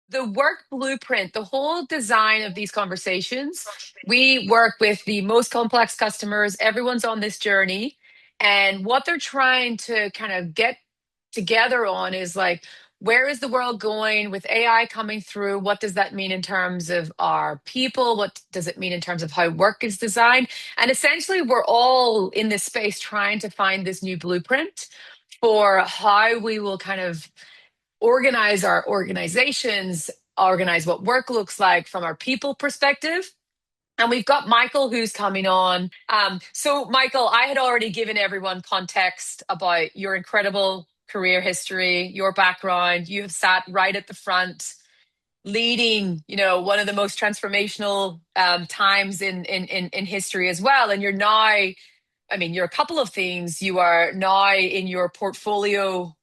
The work blueprint, the whole design of these conversations, we work with the most complex customers. Everyone's on this journey. And what they're trying to kind of get together on is like, where is the world going with AI coming through? What does that mean in terms of our people? What does it mean in terms of how work is designed? And essentially, we're all in this space trying to find this new blueprint for how we will kind of organize our organizations, organize what work looks like from our people perspective. And we've got Michael who's coming on. So, Michael, I had already given everyone context about your incredible career history, your background. You have sat right at the front, leading, one of the most transformational times in history as well. And you're now, I mean, you're a couple of things. You are now in your portfolio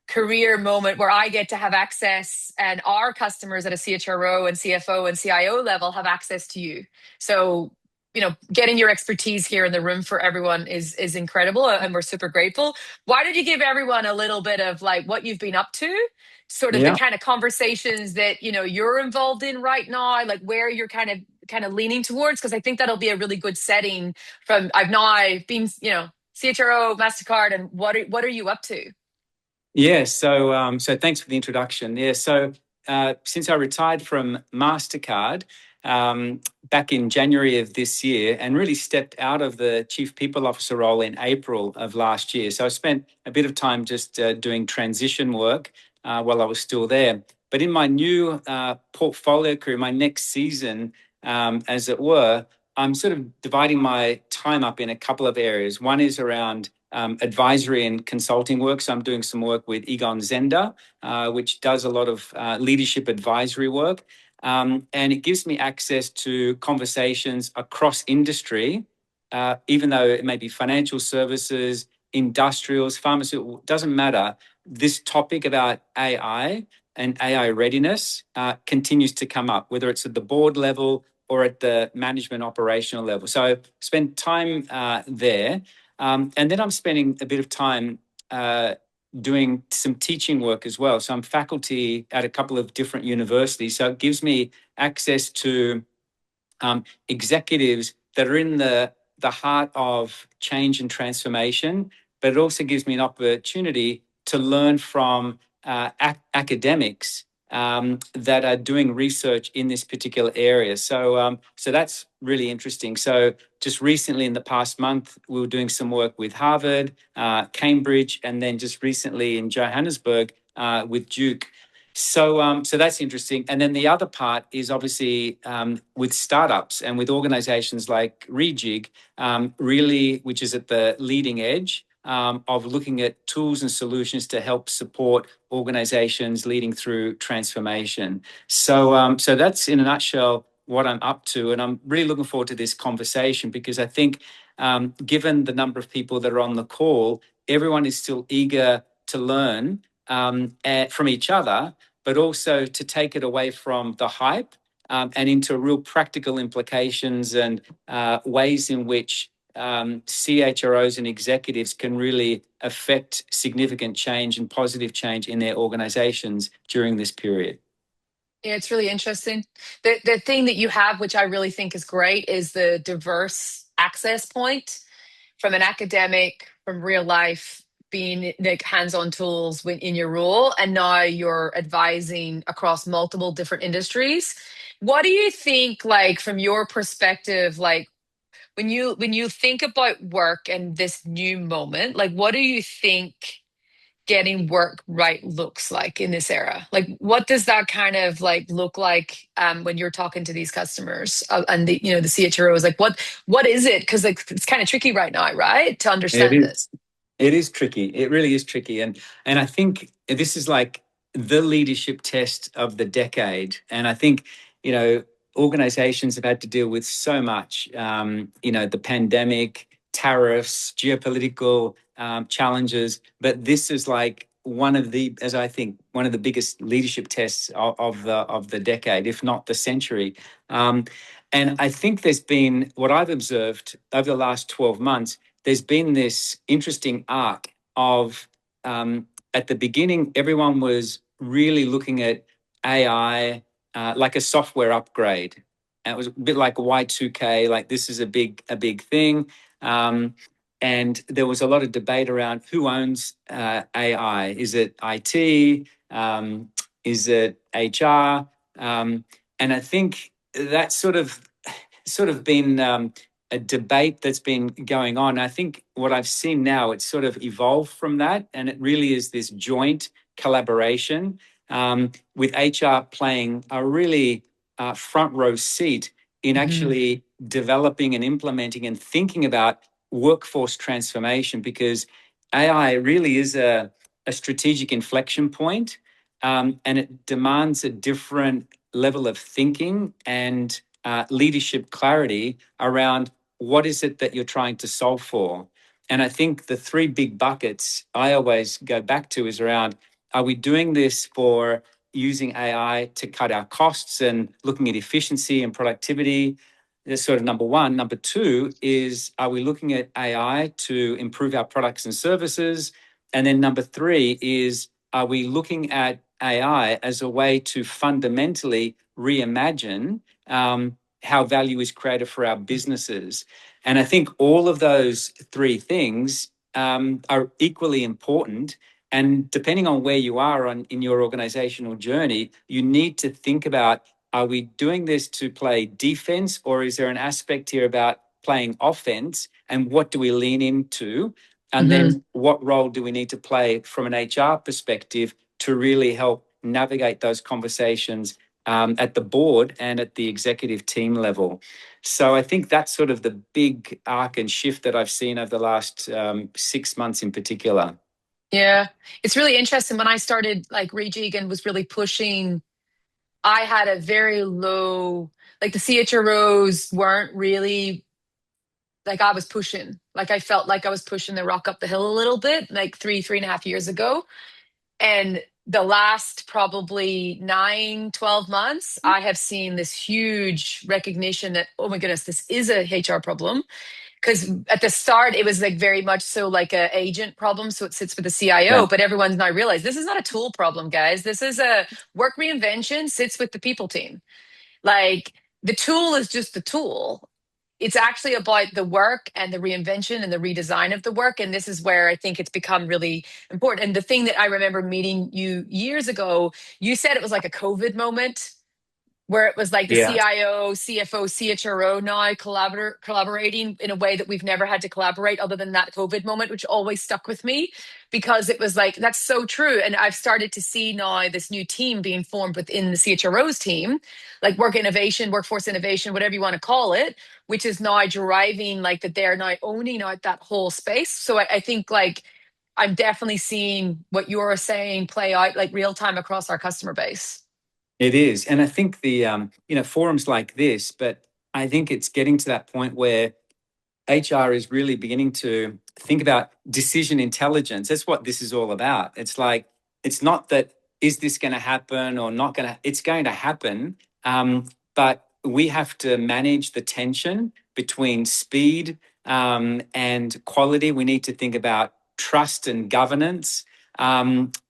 career moment where I get to have access and our customers at a CHRO and CFO and CIO level have access to you. So, getting your expertise here in the room for everyone is incredible and we're super grateful. Why don't you give everyone a little bit of like what you've been up to, sort of the Yeah. kind of conversations that, you're involved in right now, like where you're kind of leaning towards, because I think that'll be a really good setting from I've now been, CHRO, Mastercard, and what are you up to? Yeah. So thanks for the introduction. Yeah. So since I retired from Mastercard back in January of this year and really stepped out of the chief people officer role in April of last year. So I spent a bit of time just doing transition work while I was still there. But in my new portfolio career, my next season, as it were, I'm sort of dividing my time up in a couple of areas. One is around advisory and consulting work. So I'm doing some work with Egon Zehnder, which does a lot of leadership advisory work. And it gives me access to conversations across industry, even though it may be financial services, industrials, pharmaceutical, doesn't matter. This topic about AI and AI readiness continues to come up, whether it's at the board level or at the management operational level. So spend time there. And then I'm spending a bit of time doing some teaching work as well. So I'm faculty at a couple of different universities. So it gives me access to executives that are in the heart of change and transformation, but it also gives me an opportunity to learn from academics that are doing research in this particular area. So that's really interesting. So just recently, in the past month, we were doing some work with Harvard, Cambridge, and then just recently in Johannesburg with Duke. So that's interesting. And then the other part is obviously with startups and with organizations like Reejig, really, which is at the leading edge of looking at tools and solutions to help support organizations leading through transformation. So that's in a nutshell what I'm up to. And I'm really looking forward to this conversation because I think given the number of people that are on the call, everyone is still eager to learn from each other, but also to take it away from the hype and into real practical implications and ways in which CHROs and executives can really affect significant change and positive change in their organizations during this period. Yeah, it's really interesting. The thing that you have, which I really think is great, is the diverse access point from an academic, from real life, being like hands-on tools in your role, and now you're advising across multiple different industries. What do you think, like from your perspective, like when you think about work and this new moment, like what do you think getting work right looks like in this era? Like, what does that kind of like look like when you're talking to these customers and the CHROs? Like, what is it? Because like it's kind of tricky right now, right, to It understand this. is. It is tricky. It really is tricky. And I think this is like the leadership test of the decade. And I think, organizations have had to deal with so much, the pandemic, tariffs, geopolitical challenges. But this is like one of the, as I think, one of the biggest leadership tests of the decade, if not the century. And I think there's been, what I've observed over the last 12 months, there's been this interesting arc of at the beginning, everyone was really looking at AI like a software upgrade. And it was a bit like Y2K, like this is a big thing. And there was a lot of debate around who owns AI. Is it IT? Is it HR? And I think that's sort of been a debate that's been going on. I think what I've seen now, it's sort of evolved from that, and it really is this joint collaboration with HR playing a really front row seat in actually developing and implementing and thinking about workforce transformation, because AI really is a strategic inflection point, and it demands a different level of thinking and leadership clarity around what is it that you're trying to solve for. And I think the three big buckets I always go back to is around, are we doing this for using AI to cut our costs and looking at efficiency and productivity? That's sort of number one. Number two is, are we looking at AI to improve our products and services? And then number three is, are we looking at AI as a way to fundamentally reimagine how value is created for our businesses? And I think all of those three things are equally important. And depending on where you are in your organizational journey, you need to think about, are we doing this to play defense, or is there an aspect here about playing offense? And what do we lean into? And then what role do we need to play from an HR perspective to really help navigate those conversations at the board and at the executive team level? So I think that's sort of the big arc and shift that I've seen over the last 6 months in particular. Yeah, it's really interesting. When I started like Reejig and was really pushing, I had a very low, like the CHROs weren't really like I was pushing. Like I felt like I was pushing the rock up the hill a little bit, like 3.5 years ago. And the last probably 9, 12 months, I have seen this huge recognition that, oh my goodness, this is a HR problem. Because at the start, it was like very much so like a agent problem. So it sits with the Yeah, CIO, but everyone's now realized this is not a tool problem, guys. This is a work reinvention sits with the people team. Like the tool is just the tool. It's actually about the work and the reinvention and the redesign of the work. And this is where I think it's become really important. And the thing that I remember meeting you years ago, you said it was like a COVID moment where it was like the yeah. CIO, CFO, CHRO now collaborating in a way that we've never had to collaborate other than that COVID moment, which always stuck with me because it was like, that's so true. And I've started to see now this new team being formed within the CHRO's team, like work innovation, workforce innovation, whatever you want to call it, which is now driving like that they're now owning out that whole space. So I think like, I'm definitely seeing what you're saying play out like real time across our customer base. It is. And I think the, forums like this, but I think it's getting to that point where HR is really beginning to think about decision intelligence. That's what this is all about. It's like, it's not that, is this going to happen or not going to, it's going to happen. But we have to manage the tension between speed and quality. We need to think about trust and governance.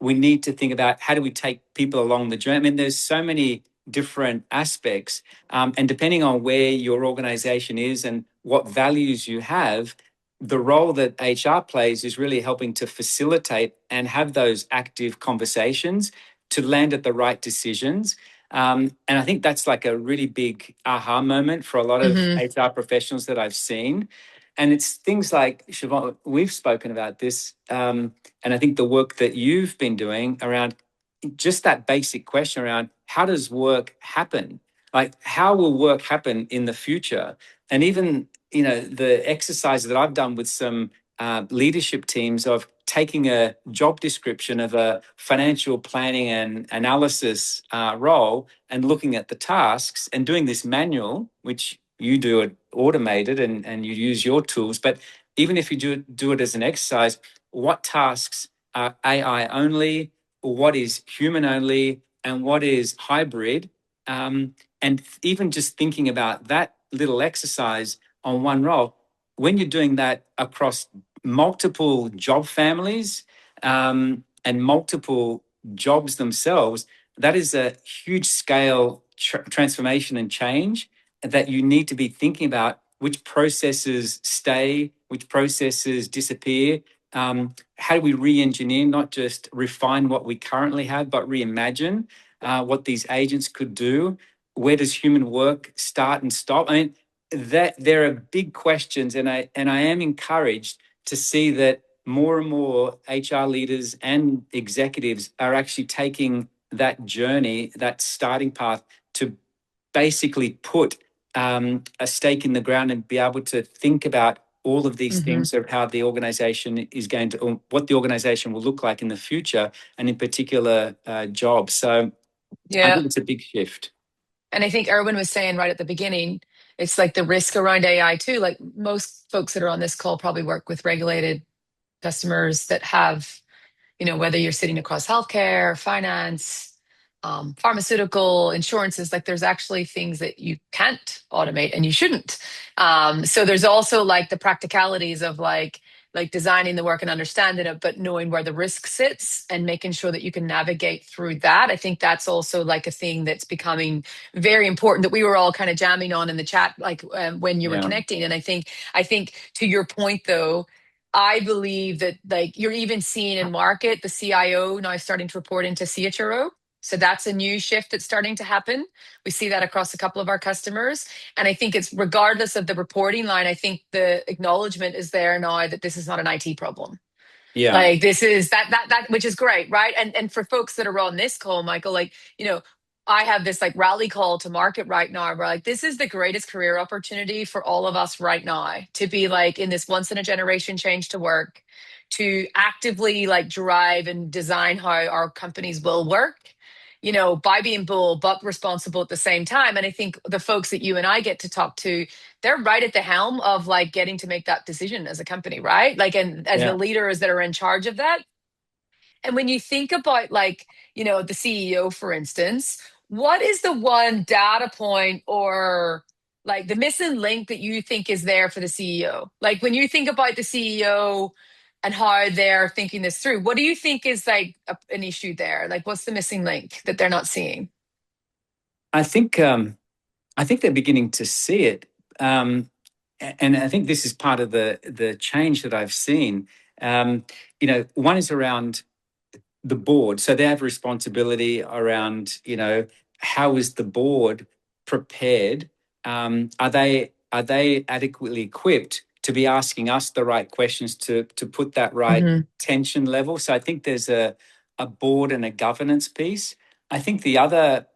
We need to think about how do we take people along the journey. I mean, there's so many different aspects. And depending on where your organization is and what values you have, the role that HR plays is really helping to facilitate and have those active conversations to land at the right decisions. And I think that's like a really big aha moment for a lot of Mm-hmm. HR professionals that I've seen. And it's things like, Siobhan, we've spoken about this, and I think the work that you've been doing around just that basic question around how does work happen? Like, how will work happen in the future? And even, the exercise that I've done with some leadership teams of taking a job description of a financial planning and analysis role and looking at the tasks and doing this manual, which you do it automated and you use your tools. But even if you do it as an exercise, what tasks are AI only, what is human only, and what is hybrid? And even just thinking about that little exercise on one role, when you're doing that across multiple job families and multiple jobs themselves, that is a huge scale transformation and change that you need to be thinking about which processes stay, which processes disappear. How do we re-engineer, not just refine what we currently have, but reimagine what these agents could do? Where does human work start and stop? I mean, that there are big questions, and I am encouraged to see that more and more HR leaders and executives are actually taking that journey, that starting path, to basically put a stake in the ground and be able to think about all of these things of how the organization is going to, or what the organization will look like in the future, and in particular jobs. So I Yeah. think it's a big shift. And I think Erwin was saying right at the beginning, it's like the risk around AI too. Like most folks that are on this call probably work with regulated customers that have, whether you're sitting across healthcare, finance, pharmaceutical, insurances, like there's actually things that you can't automate and you shouldn't. So there's also like the practicalities of like designing the work and understanding it, but knowing where the risk sits and making sure that you can navigate through that. I think that's also like a thing that's becoming very important that we were all kind of jamming on in the chat, like when you were Yeah. connecting. And I think to your point though, I believe that like you're even seeing in market the CIO now starting to report into CHRO. So that's a new shift that's starting to happen. We see that across a couple of our customers. And I think it's regardless of the reporting line, I think the acknowledgement is there now that this is not an IT problem. Yeah. Like this is that which is great, right? And for folks that are on this call, Michael, like, I have this like rally call to market right now where like this is the greatest career opportunity for all of us right now to be like in this once in a generation change to work, to actively like drive and design how our companies will work, by being bold but responsible at the same time. And I think the folks that you and I get to talk to, they're right at the helm of like getting to make that decision as a company, right? Like, and as the Yeah. leaders that are in charge of that. And when you think about like, the CEO, for instance, what is the one data point or like the missing link that you think is there for the CEO? Like when you think about the CEO and how they're thinking this through, what do you think is like an issue there? Like what's the missing link that they're not seeing? I think they're beginning to see it, and I think this is part of the change that I've seen. One is around the board. So they have responsibility around, how is the board prepared? Are they adequately equipped to be asking us the right questions to put that right Hmm. tension level? So I think there's a board and a governance piece. I think the other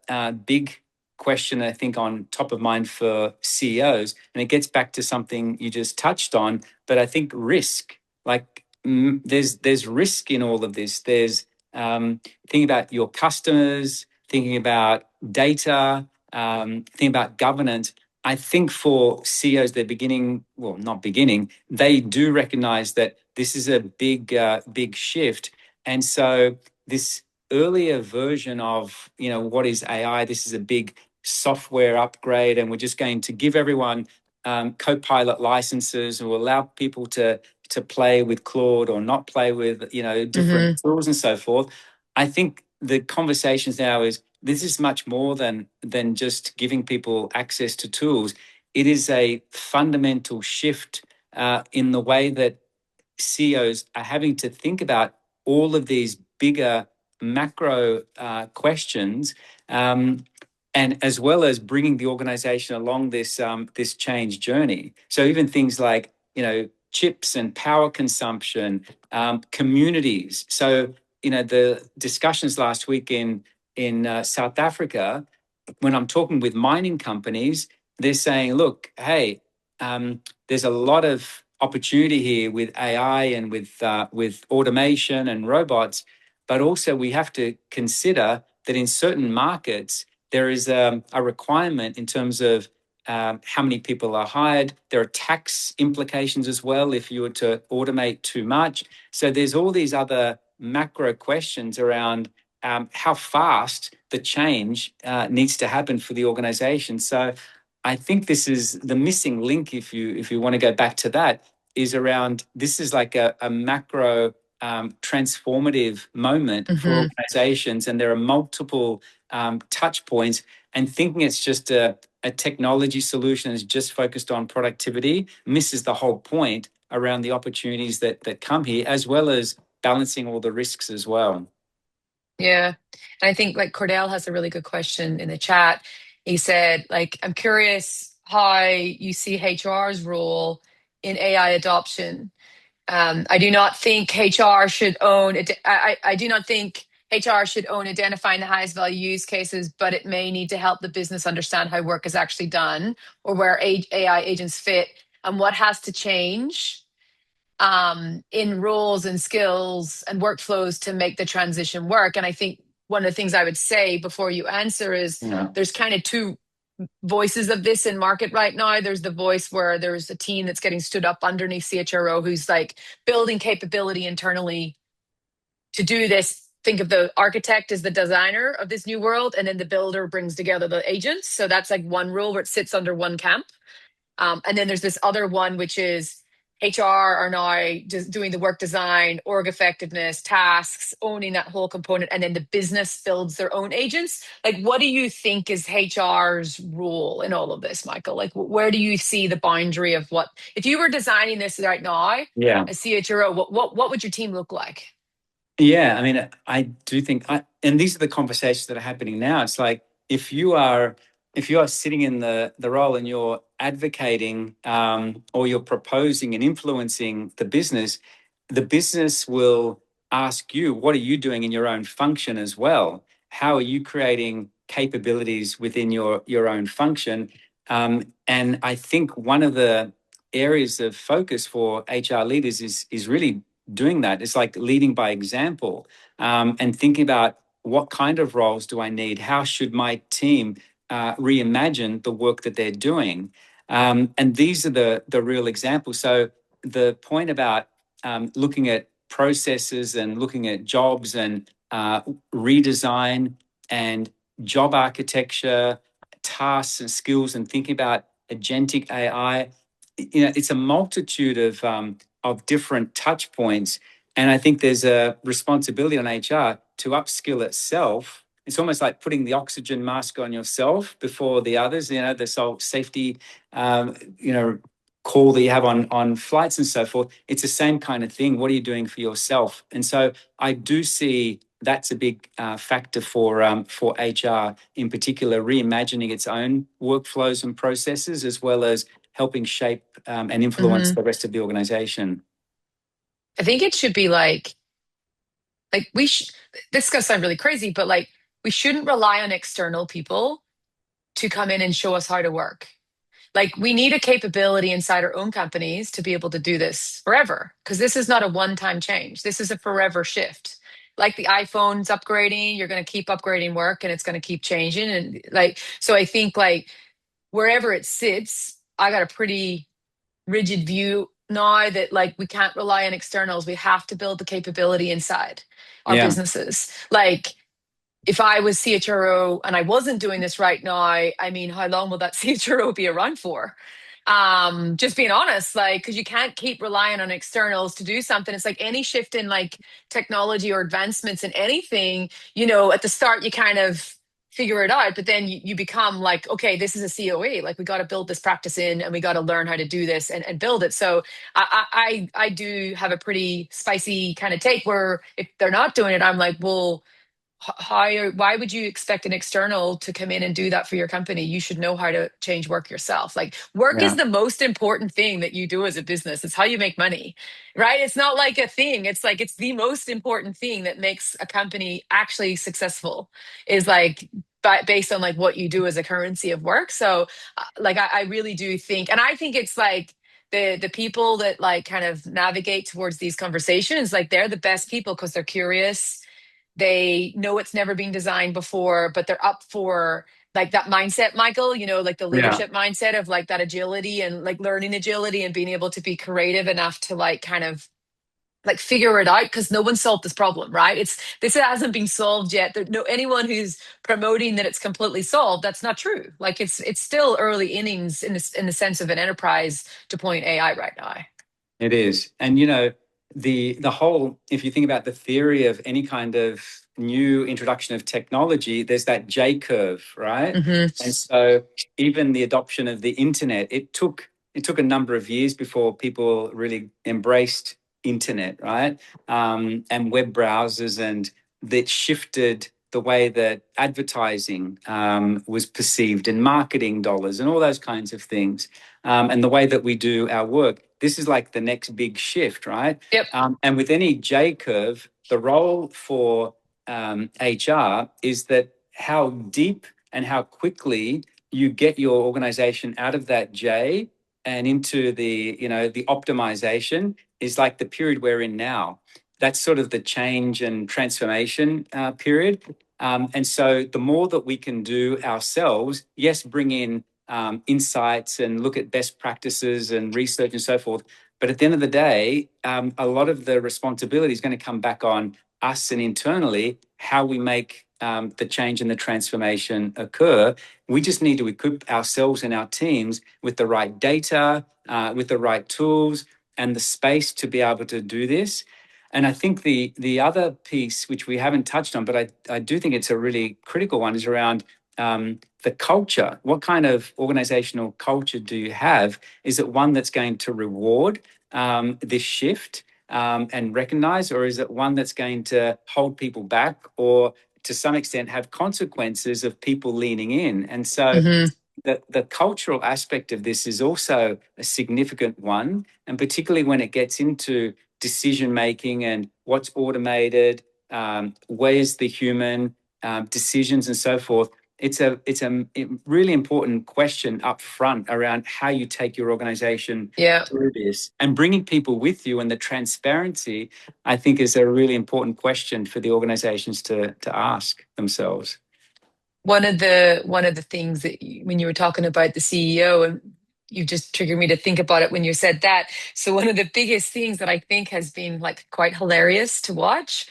big question I think on top of mind for CEOs, and it gets back to something you just touched on, but I think risk. Like there's risk in all of this. There's thinking about your customers, thinking about data, thinking about governance. I think for CEOs, they're not beginning, they do recognize that this is a big shift. And so this earlier version of, what is AI, this is a big software upgrade, and we're just going to give everyone Copilot licenses or allow people to play with Claude or not play with, different Hmm. tools and so forth. I think the conversations now is this is much more than just giving people access to tools. It is a fundamental shift in the way that CEOs are having to think about all of these bigger macro questions, and as well as bringing the organization along this change journey. So even things like chips and power consumption, communities. So the discussions last week in South Africa, when I'm talking with mining companies, they're saying, look, hey, there's a lot of opportunity here with AI and with automation and robots, but also we have to consider that in certain markets there is a requirement in terms of how many people are hired. There are tax implications as well if you were to automate too much. So there's all these other macro questions around how fast the change needs to happen for the organization. So I think this is the missing link, if you want to go back to that, is around this is like a macro transformative moment for organizations, and there are multiple touch points. And thinking it's just a technology solution is just focused on productivity misses the whole point around the opportunities that come here, as well as balancing all the risks as well. Yeah. And I think like Cordell has a really good question in the chat. He said, like, I'm curious how you see HR's role in AI adoption. I do not think HR should own it. I do not think HR should own identifying the highest value use cases, but it may need to help the business understand how work is actually done or where AI agents fit and what has to change in roles and skills and workflows to make the transition work. And I think one of the things I would say before you answer is there's kind of two voices of this in market right now. There's the voice where there's a team that's getting stood up underneath CHRO who's like building capability internally to do this. Think of the architect as the designer of this new world, and then the builder brings together the agents. So that's like one rule where it sits under one camp. And then there's this other one, which is HR are now just doing the work design, org effectiveness, tasks, owning that whole component. And then the business builds their own agents. Like, what do you think is HR's role in all of this, Michael? Like, where do you see the boundary of what, if you were designing this right now, as CHRO, what would your team look like? Yeah, I mean, I do think, and these are the conversations that are happening now. It's like if you are sitting in the role and you're advocating or you're proposing and influencing the business will ask you, what are you doing in your own function as well? How are you creating capabilities within your own function? And I think one of the areas of focus for HR leaders is really doing that. It's like leading by example, and thinking about what kind of roles do I need? How should my team reimagine the work that they're doing? And these are the real examples. So the point about looking at processes and looking at jobs and redesign and job architecture, tasks and skills, and thinking about agentic AI, it's a multitude of different touch points. And I think there's a responsibility on HR to upskill itself. It's almost like putting the oxygen mask on yourself before the others, the safety, call that you have on flights and so forth. It's the same kind of thing. What are you doing for yourself? And so I do see that's a big factor for HR in particular, reimagining its own workflows and processes, as well as helping shape and influence the rest of the organization. I think it should be like this is gonna sound really crazy, but like we shouldn't rely on external people to come in and show us how to work. Like we need a capability inside our own companies to be able to do this forever, because this is not a one-time change. This is a forever shift. Like the iPhone's upgrading, you're going to keep upgrading work and it's going to keep changing. And like, so I think like wherever it sits, I got a pretty rigid view now that like we can't rely on externals. We have to build the capability inside our businesses. Like if I was CHRO and I wasn't doing this right now, I mean, how long will that CHRO be around for? Just being honest, like, because you can't keep relying on externals to do something. It's like any shift in like technology or advancements in anything, at the start you kind of figure it out, but then you become like, okay, this is a COE. Like we got to build this practice in and we got to learn how to do this and build it. So I do have a pretty spicy kind of take where if they're not doing it, I'm like, well, why would you expect an external to come in and do that for your company? You should know how to change work yourself. Like work is the most important thing that you do as a business. It's how you make money, right? It's not like a thing. It's like, it's the most important thing that makes a company actually successful is like, based on like what you do as a currency of work. So like, I really do think, and I think it's like, the people that like kind of navigate towards these conversations, like they're the best people because they're curious. They know it's never been designed before, but they're up for like that mindset, Michael, like the leadership mindset of like that agility and like learning agility and being able to be creative enough to like kind of like figure it out because no one solved this problem, right? This hasn't been solved yet. Anyone who's promoting that it's completely solved, that's not true. Like it's still early innings in the sense of an enterprise deploying AI right now. It is. And, the whole, if you think about the theory of any kind of new introduction of technology, there's that J curve, right? And so even the adoption of the internet, it took a number of years before people really embraced internet, right? And web browsers, and that shifted the way that advertising was perceived, and marketing dollars and all those kinds of things, and the way that we do our work. This is like the next big shift, right? Yep. And with any J curve, the role for HR is that how deep and how quickly you get your organization out of that J and into the optimization is like the period we're in now. That's sort of the change and transformation period. And so the more that we can do ourselves, yes, bring in insights and look at best practices and research and so forth. But at the end of the day, a lot of the responsibility is going to come back on us and internally how we make the change and the transformation occur. We just need to equip ourselves and our teams with the right data, with the right tools, and the space to be able to do this. And I think the other piece, which we haven't touched on, but I do think it's a really critical one, is around the culture. What kind of organizational culture do you have? Is it one that's going to reward this shift and recognize, or is it one that's going to hold people back, or to some extent have consequences of people leaning in? And so the cultural aspect of this is also a significant one, and particularly when it gets into decision making and what's automated, where's the human decisions and so forth. It's a really important question up front around how you take your organization through this, and bringing people with you, and the transparency, I think, is a really important question for the organizations to ask themselves. One of the things that when you were talking about the CEO, and you just triggered me to think about it when you said that. So one of the biggest things that I think has been like quite hilarious to watch.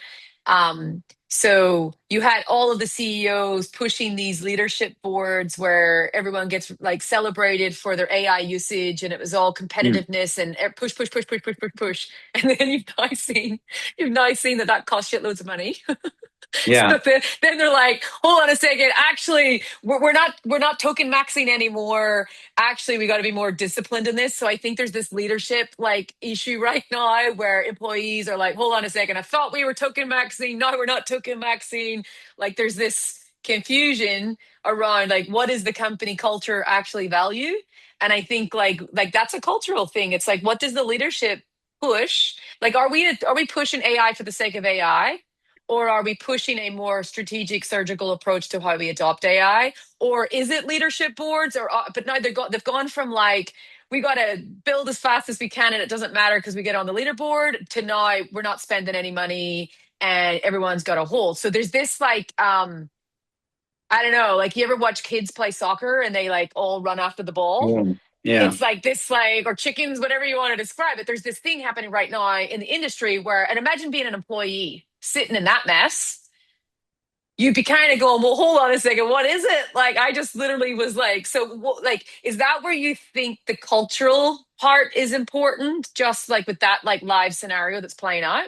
So you had all of the CEOs pushing these leadership boards where everyone gets like celebrated for their AI usage, and it was all competitiveness and push, push, push, push, push, push, push. And then you've now seen that costs shitloads of money. Yeah. So then they're like, hold on a second. Actually, we're not token maxing anymore. Actually, we got to be more disciplined in this. So I think there's this leadership like issue right now where employees are like, hold on a second. I thought we were token maxing. No, we're not token maxing. Like there's this confusion around like what is the company culture actually value? And I think like that's a cultural thing. It's like what does the leadership push? Like are we pushing AI for the sake of AI? Or are we pushing a more strategic surgical approach to how we adopt AI? Or is it leadership boards? But now they've gone from like, we got to build as fast as we can and it doesn't matter because we get on the leaderboard, to now we're not spending any money and everyone's got a hold. So there's this like, I don't know, like you ever watch kids play soccer and they like all run after the ball? Yeah. It's like this, like, or chickens, whatever you want to describe it. There's this thing happening right now in the industry where, and imagine being an employee sitting in that mess. You'd be kind of going, well, hold on a second, what is it? Like, I just literally was like, so, like, is that where you think the cultural part is important? Just like with that, like, live scenario that's playing out?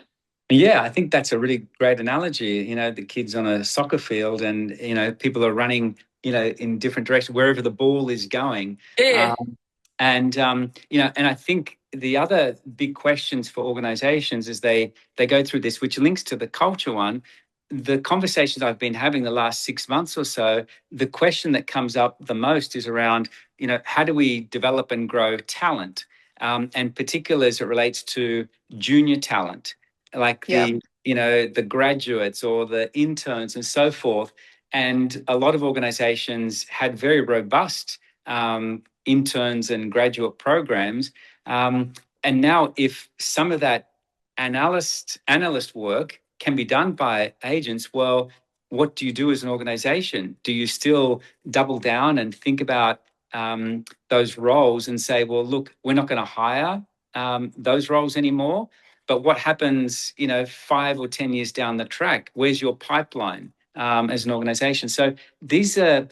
Yeah, I think that's a really great analogy. The kids on a soccer field, and people are running, in different directions wherever the ball is going. Yeah. And I think the other big questions for organizations as they go through this, which links to the culture one, the conversations I've been having the last 6 months or so, the question that comes up the most is around, how do we develop and grow talent, and particularly as it relates to junior talent, like Yeah. the graduates or the interns and so forth. And a lot of organizations had very robust interns and graduate programs. And now if some of that analyst work can be done by agents, well, what do you do as an organization? Do you still double down and think about those roles and say, well, look, we're not going to hire those roles anymore? But what happens, 5 or 10 years down the track? Where's your pipeline as an organization? So these are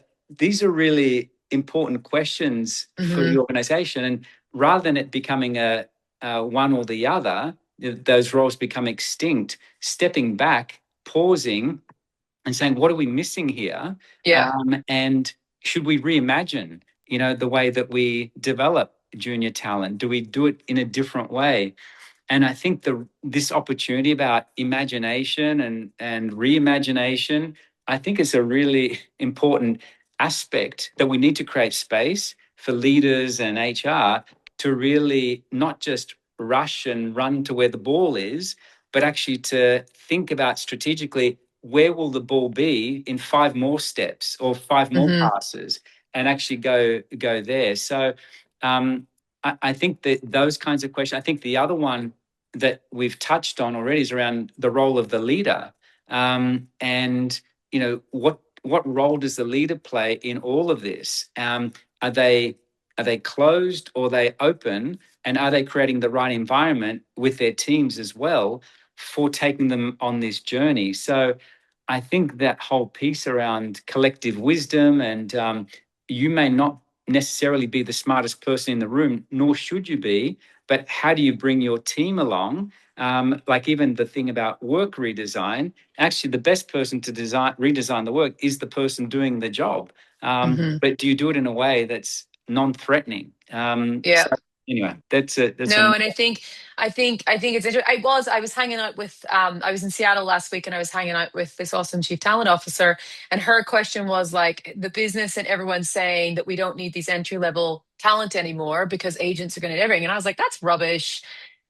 really important questions for the organization. And rather than it becoming a one or the other, those roles become extinct, stepping back, pausing, and saying, what are we missing here? Yeah. And should we reimagine, the way that we develop junior talent? Do we do it in a different way? And I think this opportunity about imagination and reimagination, I think is a really important aspect that we need to create space for leaders and HR to really not just rush and run to where the ball is, but actually to think about strategically, where will the ball be in 5 more steps or 5 more Hmm. passes, and actually go there. So I think that those kinds of questions. I think the other one that we've touched on already is around the role of the leader, and what role does the leader play in all of this? Are they closed, or are they open, and are they creating the right environment with their teams as well for taking them on this journey? So I think that whole piece around collective wisdom, and you may not necessarily be the smartest person in the room, nor should you be, but how do you bring your team along? Like even the thing about work redesign, actually the best person to redesign the work is the person doing the job. Hmm. But do you do it in a way that's non-threatening? Yeah. So anyway, that's it. That's No, a and I think it's interesting. I was hanging out with I was in Seattle last week, and I was hanging out with this awesome chief talent officer, and her question was like, the business and everyone's saying that we don't need these entry level talent anymore because agents are going to do everything. And I was like, that's rubbish.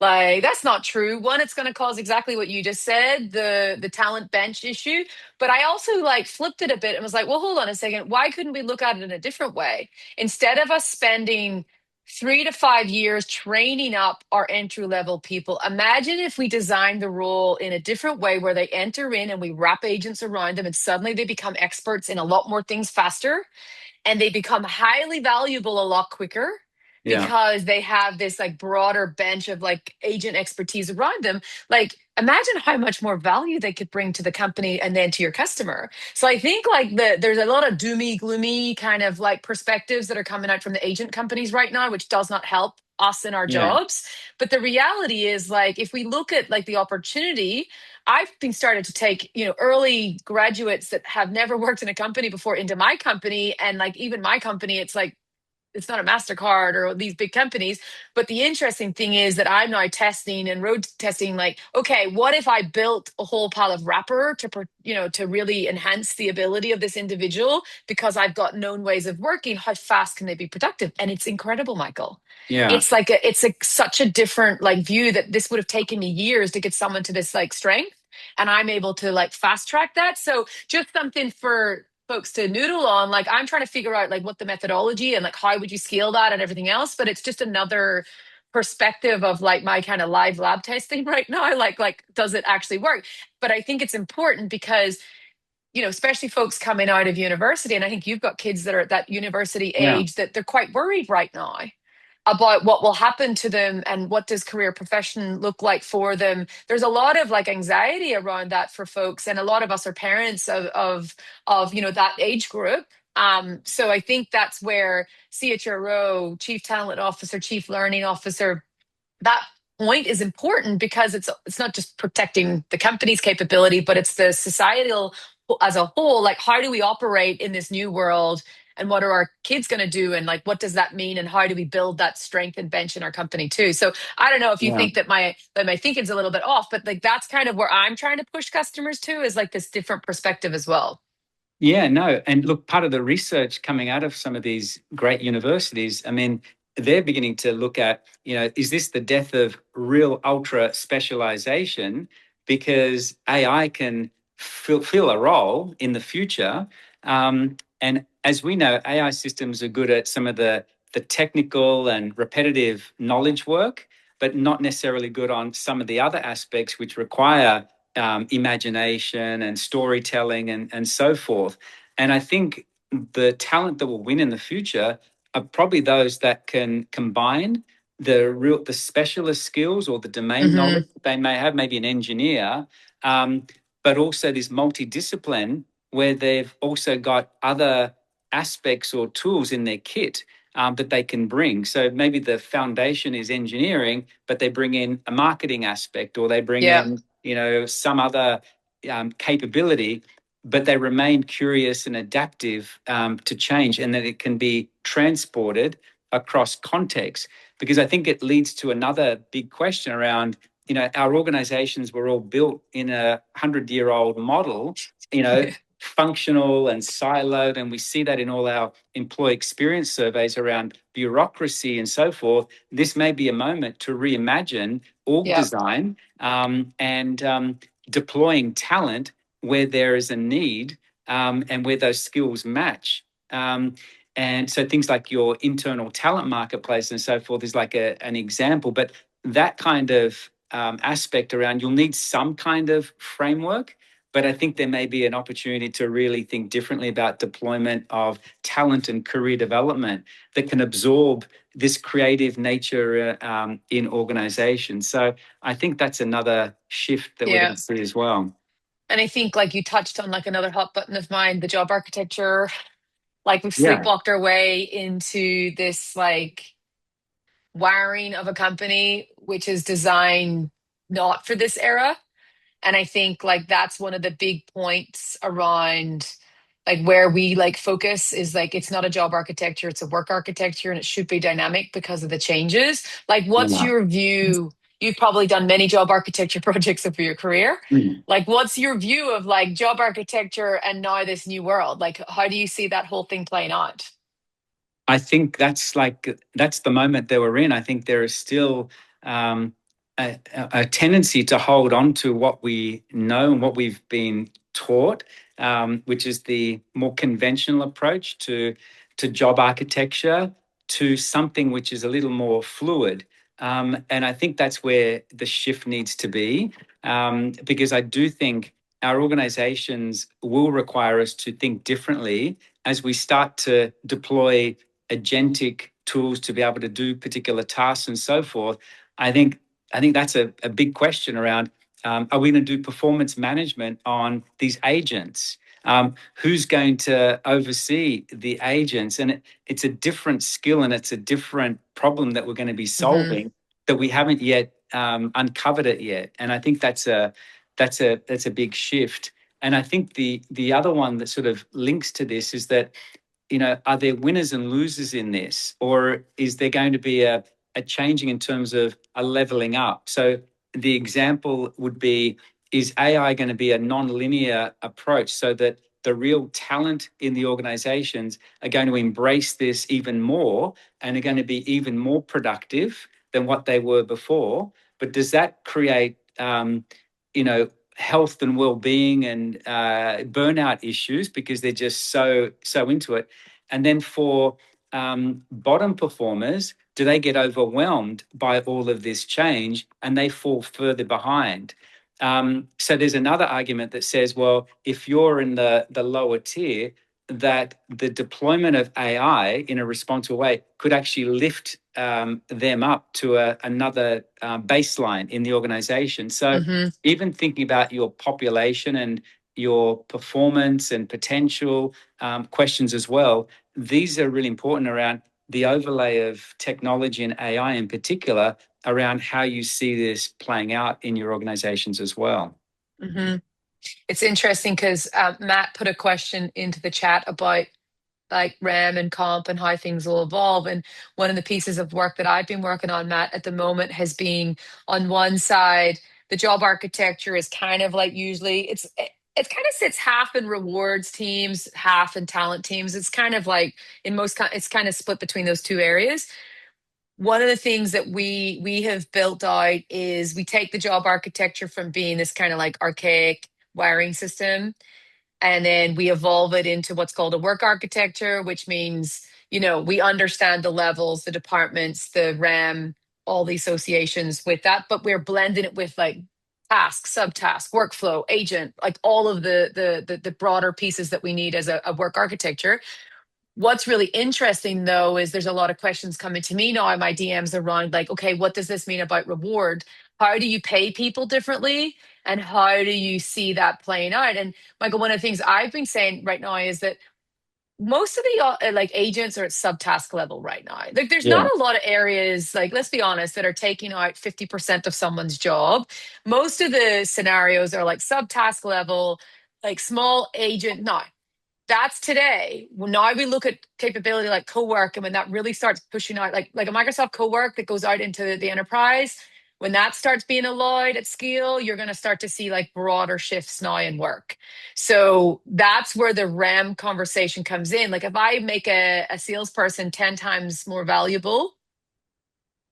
Like, that's not true. One, it's going to cause exactly what you just said, the talent bench issue. But I also like flipped it a bit and was like, well, hold on a second. Why couldn't we look at it in a different way? Instead of us spending 3 to 5 years training up our entry level people. Imagine if we designed the role in a different way where they enter in and we wrap agents around them and suddenly they become experts in a lot more things faster, and they become highly valuable a lot quicker yeah, because they have this like broader bench of like agent expertise around them. Like, imagine how much more value they could bring to the company and then to your customer. So I think like there's a lot of doomy gloomy kind of like perspectives that are coming out from the agent companies right now, which does not help us in our yeah, jobs. But the reality is, like, if we look at like the opportunity, I've been started to take, early graduates that have never worked in a company before into my company. And like, even my company, it's like, it's not a Mastercard or these big companies. But the interesting thing is that I'm now testing and road testing, like, okay, what if I built a whole pile of wrapper to really enhance the ability of this individual because I've got known ways of working? How fast can they be productive? And it's incredible, Michael. yeah, It's like such a different like view that this would have taken me years to get someone to this like strength, and I'm able to like fast track that. So just something for folks to noodle on. Like, I'm trying to figure out like what the methodology and like how would you scale that and everything else. But it's just another perspective of like my kind of live lab testing right now. Like, does it actually work? But I think it's important because, especially folks coming out of university, and I think you've got kids that are at that university yeah, age, that they're quite worried right now about what will happen to them and what does career profession look like for them. There's a lot of like anxiety around that for folks, and a lot of us are parents of that age group. So I think that's where CHRO, chief talent officer, chief learning officer, that point is important, because it's not just protecting the company's capability, but it's the societal as a whole. Like, how do we operate in this new world, and what are our kids going to do, and like what does that mean, and how do we build that strength and bench in our company too? So I don't know if you yeah. think that my thinking's a little bit off, but like that's kind of where I'm trying to push customers to, is like this different perspective as well. Yeah, no. And look, part of the research coming out of some of these great universities, I mean, they're beginning to look at, is this the death of real ultra specialization? Because AI can fill a role in the future. And as we know, AI systems are good at some of the technical and repetitive knowledge work, but not necessarily good on some of the other aspects which require imagination and storytelling and so forth. And I think the talent that will win in the future are probably those that can combine the specialist skills or the domain Hmm. knowledge that they may have, maybe an engineer, but also this multidiscipline where they've also got other aspects or tools in their kit that they can bring. So maybe the foundation is engineering, but they bring in a marketing aspect, or they bring Yeah. in, some other capability, but they remain curious and adaptive to change, and that it can be transported across context. Because I think it leads to another big question around, our organizations were all built in a 100-year-old model, functional and siloed. And we see that in all our employee experience surveys around bureaucracy and so forth. This may be a moment to reimagine org Yeah. design, and deploying talent where there is a need, and where those skills match. And so things like your internal talent marketplace and so forth is like an example. But that kind of aspect around, you'll need some kind of framework. But I think there may be an opportunity to really think differently about deployment of talent and career development that can absorb this creative nature in organizations. So I think that's another shift that we're going Yeah. to see as well. And I think like you touched on like another hot button of mine, the job architecture. Like we've Yeah. sleepwalked our way into this like wiring of a company which is designed not for this era. And I think like that's one of the big points around like where we like focus is like it's not a job architecture, it's a work architecture, and it should be dynamic because of the changes. Like what's Yeah. your view? You've probably done many job architecture projects over your career. Mm. Like what's your view of like job architecture and now this new world? Like how do you see that whole thing playing out? I think that's the moment that we're in. I think there is still a tendency to hold on to what we know and what we've been taught, which is the more conventional approach to job architecture, to something which is a little more fluid. And I think that's where the shift needs to be, because I do think our organizations will require us to think differently as we start to deploy agentic tools to be able to do particular tasks and so forth. I think I think that's a big question around, are we going to do performance management on these agents? Who's going to oversee the agents? And it's a different skill, and it's a different problem that we're going to be Hmm. solving that we haven't yet uncovered it yet. And I think that's a big shift. And I think the other one that sort of links to this is that, are there winners and losers in this? Or is there going to be a changing in terms of a leveling up? So the example would be, is AI going to be a non-linear approach so that the real talent in the organizations are going to embrace this even more and are going to be even more productive than what they were before? But does that create, health and well-being and burnout issues because they're just so into it? And then for bottom performers, do they get overwhelmed by all of this change and they fall further behind? So there's another argument that says, well, if you're in the lower tier, that the deployment of AI in a responsible way could actually lift them up to another baseline in the organization. So Hmm. even thinking about your population and your performance and potential questions as well, these are really important around the overlay of technology and AI in particular, around how you see this playing out in your organizations as well. Hmm. It's interesting because Matt put a question into the chat about like RAM and comp and how things will evolve. And one of the pieces of work that I've been working on, Matt, at the moment has been on one side, the job architecture is kind of like usually it kind of sits half in rewards teams, half in talent teams. It's kind of like in most it's kind of split between those two areas. One of the things that we have built out is we take the job architecture from being this kind of like archaic wiring system, and then we evolve it into what's called a work architecture, which means, we understand the levels, the departments, the RAM, all the associations with that, but we're blending it with like task, subtask, workflow, agent, like all of the broader pieces that we need as a work architecture. What's really interesting though is there's a lot of questions coming to me now in my DMs around like, okay, what does this mean about reward? How do you pay people differently? And how do you see that playing out? And Michael, one of the things I've been saying right now is that most of the like agents are at subtask level right now. Like there's not Yeah. a lot of areas, like let's be honest, that are taking out 50% of someone's job. Most of the scenarios are like subtask level, like small agent. No, that's today. Well, now we look at capability like co-work, and when that really starts pushing out, like a Microsoft co-work that goes out into the enterprise, when that starts being allowed at scale, you're going to start to see like broader shifts now in work. So that's where the RAM conversation comes in. Like if I make a salesperson 10 times more valuable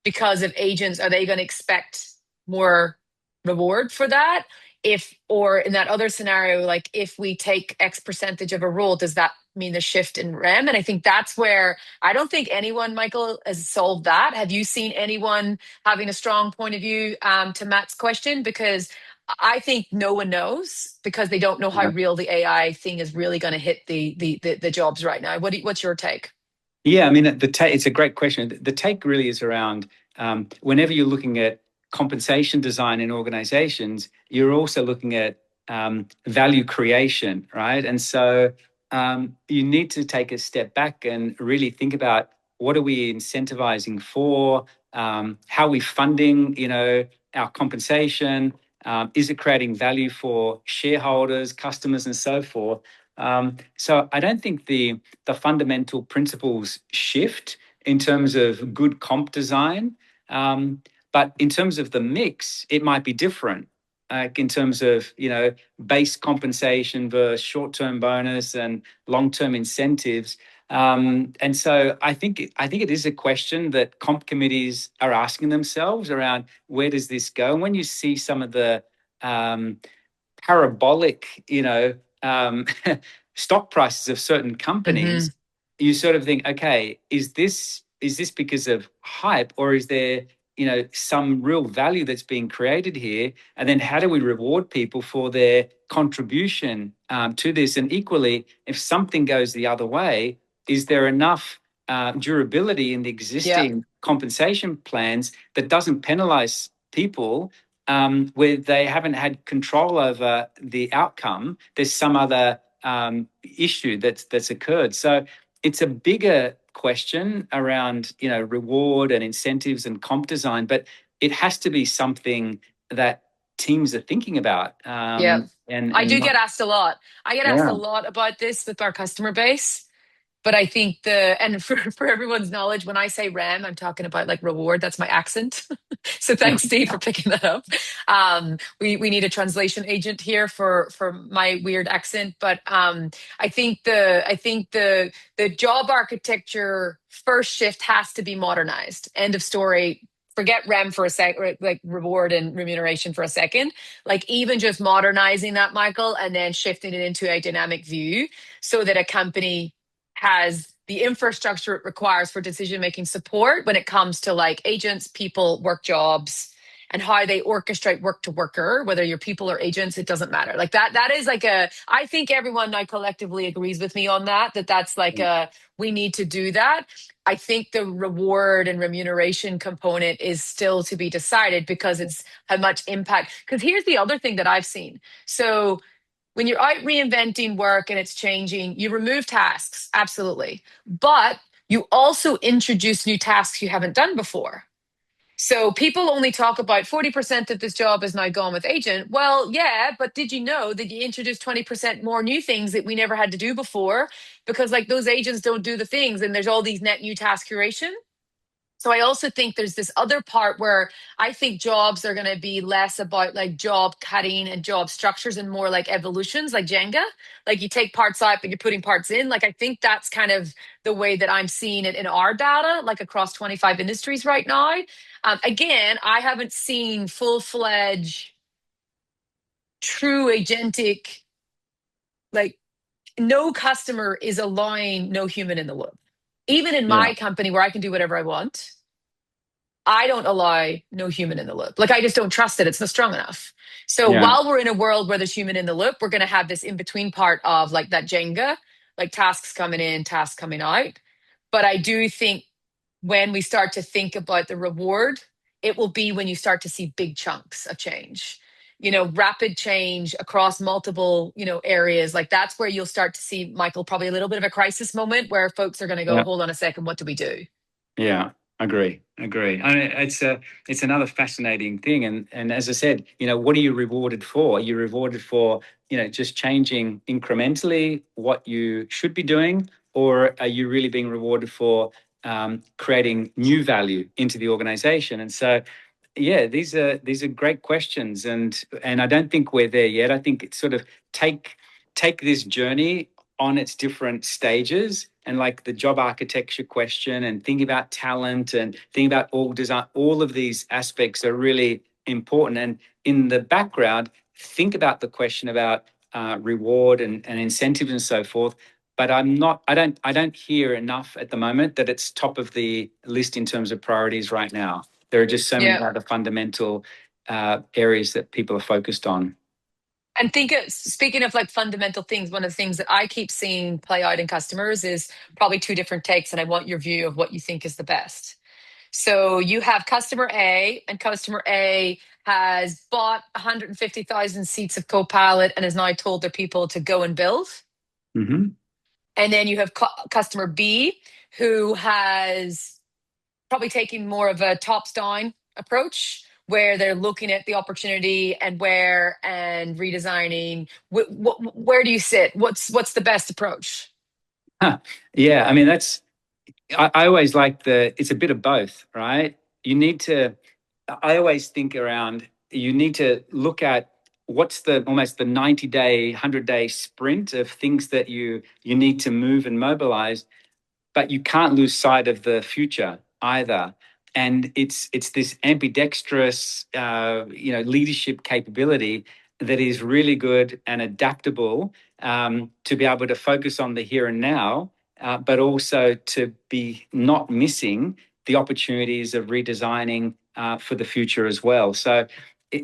because of agents, are they going to expect more reward for that? If, or in that other scenario, like if we take X percentage of a role, does that mean the shift in REM? And I think that's where I don't think anyone, Michael, has solved that. Have you seen anyone having a strong point of view to Matt's question? Because I think no one knows because they don't know how real the AI thing is really going to hit the jobs right now. What's your take? Yeah, I mean, it's a great question. The take really is around whenever you're looking at compensation design in organizations, you're also looking at value creation, right? And so you need to take a step back and really think about what are we incentivizing for? How are we funding, our compensation? Is it creating value for shareholders, customers, and so forth? So I don't think the fundamental principles shift in terms of good comp design. But in terms of the mix, it might be different. Like in terms of, base compensation versus short-term bonus and long-term incentives. And so I think it is a question that comp committees are asking themselves around where does this go? And when you see some of the parabolic, stock prices of certain companies, Hmm. you sort of think, okay, is this because of hype, or is there, some real value that's being created here? And then how do we reward people for their contribution to this? And equally, if something goes the other way, is there enough durability in the Yeah. existing compensation plans that doesn't penalize people where they haven't had control over the outcome? There's some other issue that's occurred. So it's a bigger question around reward and incentives and comp design, but it has to be something that teams are thinking about. Yeah. I And do get asked a lot. I get asked a yeah, lot about this with our customer base. But I think and for everyone's knowledge, when I say RAM, I'm talking about like reward. That's my accent. So yeah, thanks, Steve, for picking that up. We need a translation agent here for my weird accent. But I think the job architecture first shift has to be modernized. End of story. Forget REM for a sec, like reward and remuneration for a second. Like even just modernizing that, Michael, and then shifting it into a dynamic view so that a company has the infrastructure it requires for decision making support when it comes to like agents, people, work jobs, and how they orchestrate work to worker, whether you're people or agents, it doesn't matter. Like that is like I think everyone now collectively agrees with me on that's like we need to do that. I think the reward and remuneration component is still to be decided because it's how much impact. Because here's the other thing that I've seen. So when you're out reinventing work and it's changing, you remove tasks, absolutely. But you also introduce new tasks you haven't done before. So people only talk about 40% of this job is now gone with agent. Well, yeah, but did you know that you introduced 20% more new things that we never had to do before? Because like those agents don't do the things and there's all these net new task curation. So I also think there's this other part where I think jobs are going to be less about like job cutting and job structures and more like evolutions, like Jenga. Like you take parts out, but you're putting parts in. Like I think that's kind of the way that I'm seeing it in our data, like across 25 industries right now. Again, I haven't seen full-fledged, true agentic, like no customer is allowing no human in the loop. Even in yeah, my company where I can do whatever I want, I don't allow no human in the loop. Like I just don't trust it. It's not strong enough. So yeah, while we're in a world where there's human in the loop, we're going to have this in between part of like that Jenga, like tasks coming in, tasks coming out. But I do think when we start to think about the reward, it will be when you start to see big chunks of change. rapid change across multiple, areas, like that's where you'll start to see, Michael, probably a little bit of a crisis moment where folks are going to go, Yeah. hold on a second, what do we do? Yeah, agree. I mean, it's another fascinating thing, and as I said, what are you rewarded for? Are you rewarded for just changing incrementally what you should be doing, or are you really being rewarded for creating new value into the organization? And so, yeah, these are great questions, and I don't think we're there yet. I think it's sort of take this journey on its different stages, and like the job architecture question and thinking about talent and thinking about org design, all of these aspects are really important. And in the background, think about the question about reward and incentives and so forth. But I don't hear enough at the moment that it's top of the list in terms of priorities right now. There are just so many Yeah. other fundamental areas that people are focused on. And speaking of like fundamental things, one of the things that I keep seeing play out in customers is probably two different takes, and I want your view of what you think is the best. So you have customer A, and customer A has bought 150,000 seats of Copilot and has now told their people to go and build. Mm-hmm. And then you have customer B, who has probably taking more of a tops down approach where they're looking at the opportunity and redesigning. Where do you sit? What's the best approach? Huh. Yeah, I mean I always like it's a bit of both, right? You need to, I always think around, you need to look at what's almost the 90-day, 100-day sprint of things that you need to move and mobilize, but you can't lose sight of the future either. And it's this ambidextrous, leadership capability that is really good and adaptable, to be able to focus on the here and now, but also to be not missing the opportunities of redesigning for the future as well. So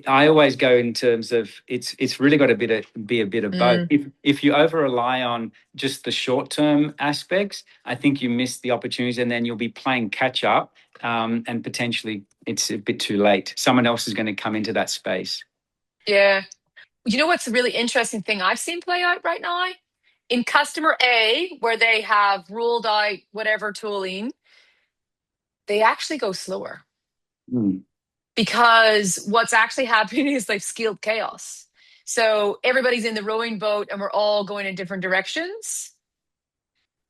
I always go in terms of it's really got to be a bit of both. Mm, If you over rely on just the short term aspects, I think you miss the opportunities, and then you'll be playing catch up, and potentially it's a bit too late. Someone else is going to come into that space. yeah. You know what's a really interesting thing I've seen play out right now? In customer A, where they have ruled out whatever tooling, they actually go slower Mm. because what's actually happening is they've scaled chaos. So everybody's in the rowing boat and we're all going in different directions.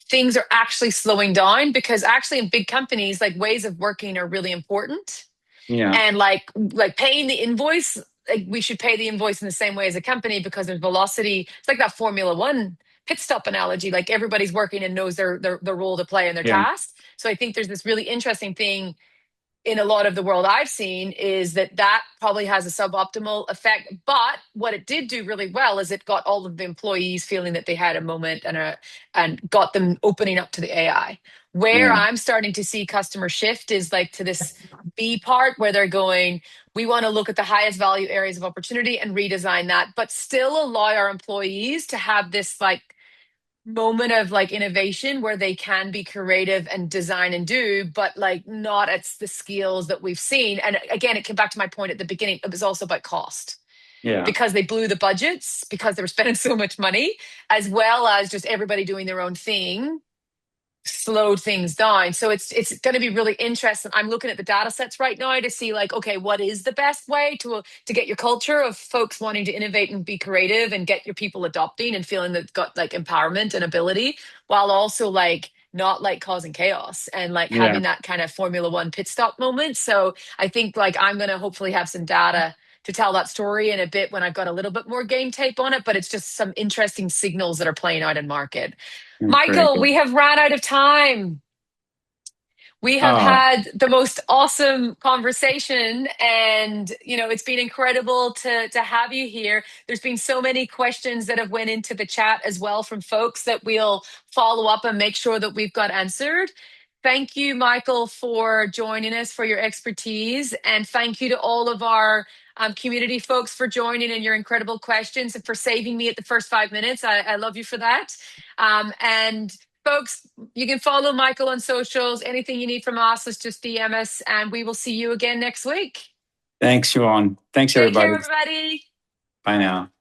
Things are actually slowing down because actually in big companies, like ways of working are really important. Yeah, And like paying the invoice, like we should pay the invoice in the same way as a company because there's velocity. It's like that Formula One pit stop analogy. Like everybody's working and knows their role to play and their yeah, task. So I think there's this really interesting thing in a lot of the world I've seen is that probably has a suboptimal effect. But what it did do really well is it got all of the employees feeling that they had a moment and got them opening up to the AI. Where yeah, I'm starting to see customer shift is like to this B part where they're going, we want to look at the highest value areas of opportunity and redesign that, but still allow our employees to have this like moment of like innovation where they can be creative and design and do, but like not at the skills that we've seen. And again, it came back to my point at the beginning. It was also about cost yeah, because they blew the budgets because they were spending so much money, as well as just everybody doing their own thing slowed things down. So it's going to be really interesting. I'm looking at the data sets right now to see like, okay, what is the best way to get your culture of folks wanting to innovate and be creative and get your people adopting and feeling that got like empowerment and ability, while also like not like causing chaos and like yeah, having that kind of Formula One pit stop moment. So I think like I'm going to hopefully have some data to tell that story in a bit when I've got a little bit more game tape on it, but it's just some interesting signals that are playing out in market. that's very Michael, we good. have run out of time. We have Oh, had the most awesome conversation, and it's been incredible to have you here. There's been so many questions that have went into the chat as well from folks that we'll follow up and make sure that we've got answered. Thank you, Michael, for joining us, for your expertise, and thank you to all of our community folks for joining and your incredible questions and for saving me at the first 5 minutes. I love you for that. And folks, you can follow Michael on socials. Anything you need from us is just DM us, and we will see you again next week. thanks, Siobhan. Thanks, Take care, everybody. everybody. Bye now.